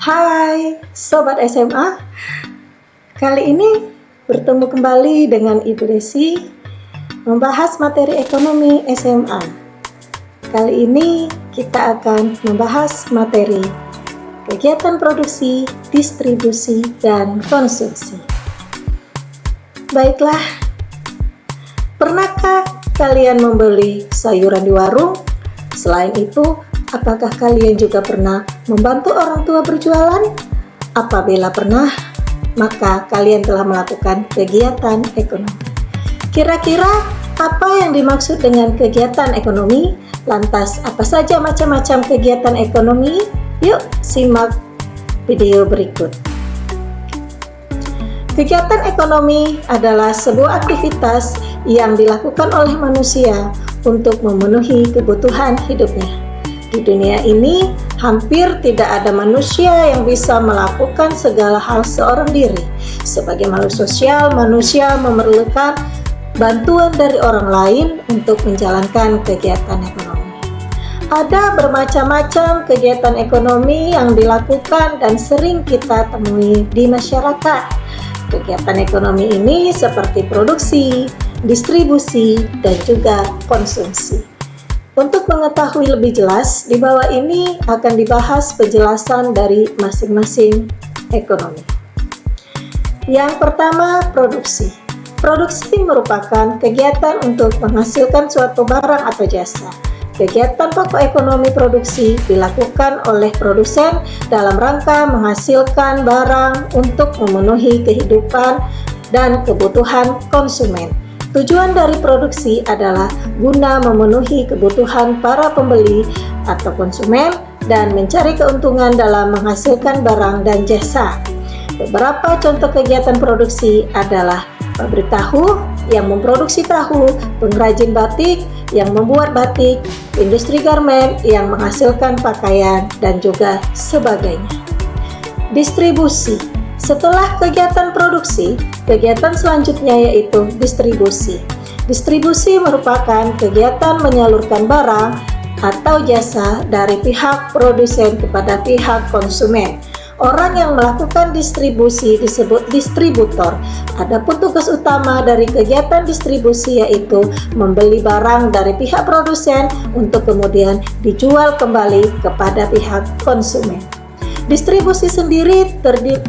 Hai Sobat SMA, kali ini bertemu kembali dengan Ibu Desi membahas materi ekonomi SMA. Kali ini kita akan membahas materi kegiatan produksi, distribusi, dan konsumsi. Baiklah, pernahkah kalian membeli sayuran di warung? Selain itu, apakah kalian juga pernah membantu orang tua berjualan? Apabila pernah, maka kalian telah melakukan kegiatan ekonomi. Kira-kira apa yang dimaksud dengan kegiatan ekonomi? Lantas, apa saja macam-macam kegiatan ekonomi? Yuk, simak video berikut. Kegiatan ekonomi adalah sebuah aktivitas yang dilakukan oleh manusia untuk memenuhi kebutuhan hidupnya. Di dunia ini, hampir tidak ada manusia yang bisa melakukan segala hal seorang diri. Sebagai makhluk sosial, manusia memerlukan bantuan dari orang lain untuk menjalankan kegiatan ekonomi. Ada bermacam-macam kegiatan ekonomi yang dilakukan dan sering kita temui di masyarakat. Kegiatan ekonomi ini seperti produksi, distribusi, dan juga konsumsi. Untuk mengetahui lebih jelas, di bawah ini akan dibahas penjelasan dari masing-masing ekonomi. Yang pertama, produksi. Produksi merupakan kegiatan untuk menghasilkan suatu barang atau jasa. Kegiatan pokok ekonomi produksi dilakukan oleh produsen dalam rangka menghasilkan barang untuk memenuhi kehidupan dan kebutuhan konsumen. Tujuan dari produksi adalah guna memenuhi kebutuhan para pembeli atau konsumen dan mencari keuntungan dalam menghasilkan barang dan jasa. Beberapa contoh kegiatan produksi adalah pabrik tahu yang memproduksi tahu, pengrajin batik yang membuat batik, industri garmen yang menghasilkan pakaian, dan juga sebagainya. Distribusi. Setelah kegiatan produksi, kegiatan selanjutnya yaitu distribusi. Distribusi merupakan kegiatan menyalurkan barang atau jasa dari pihak produsen kepada pihak konsumen. Orang yang melakukan distribusi disebut distributor. Adapun tugas utama dari kegiatan distribusi yaitu membeli barang dari pihak produsen untuk kemudian dijual kembali kepada pihak konsumen. Distribusi sendiri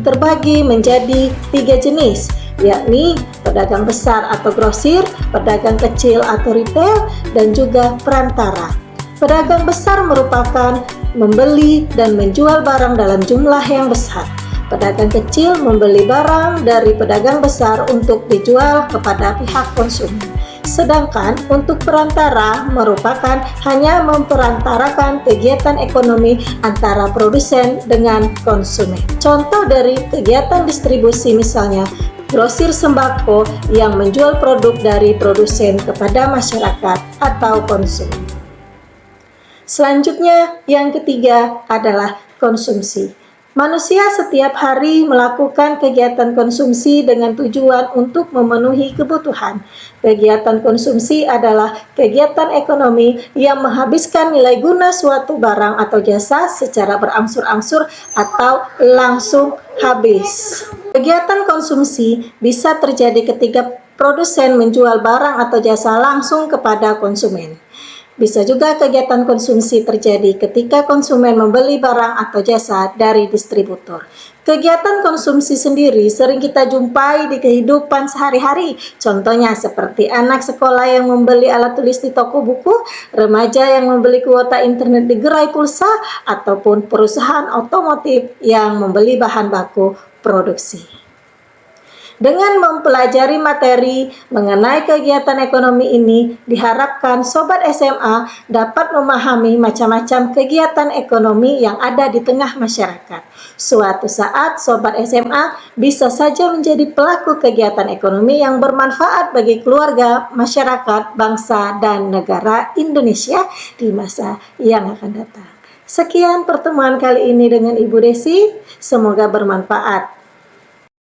terbagi menjadi 3 jenis, yakni pedagang besar atau grosir, pedagang kecil atau retail, dan juga perantara. Pedagang besar merupakan membeli dan menjual barang dalam jumlah yang besar. Pedagang kecil membeli barang dari pedagang besar untuk dijual kepada pihak konsumen. Sedangkan untuk perantara merupakan hanya memperantarakan kegiatan ekonomi antara produsen dengan konsumen. Contoh dari kegiatan distribusi misalnya grosir sembako yang menjual produk dari produsen kepada masyarakat atau konsumen. Selanjutnya yang ketiga adalah konsumsi. Manusia setiap hari melakukan kegiatan konsumsi dengan tujuan untuk memenuhi kebutuhan. Kegiatan konsumsi adalah kegiatan ekonomi yang menghabiskan nilai guna suatu barang atau jasa secara berangsur-angsur atau langsung habis. Kegiatan konsumsi bisa terjadi ketika produsen menjual barang atau jasa langsung kepada konsumen. Bisa juga kegiatan konsumsi terjadi ketika konsumen membeli barang atau jasa dari distributor. Kegiatan konsumsi sendiri sering kita jumpai di kehidupan sehari-hari. Contohnya seperti anak sekolah yang membeli alat tulis di toko buku, remaja yang membeli kuota internet di gerai pulsa, ataupun perusahaan otomotif yang membeli bahan baku produksi. Dengan mempelajari materi mengenai kegiatan ekonomi ini, diharapkan Sobat SMA dapat memahami macam-macam kegiatan ekonomi yang ada di tengah masyarakat. Suatu saat, Sobat SMA bisa saja menjadi pelaku kegiatan ekonomi yang bermanfaat bagi keluarga, masyarakat, bangsa, dan negara Indonesia di masa yang akan datang. Sekian pertemuan kali ini dengan Ibu Desi, semoga bermanfaat.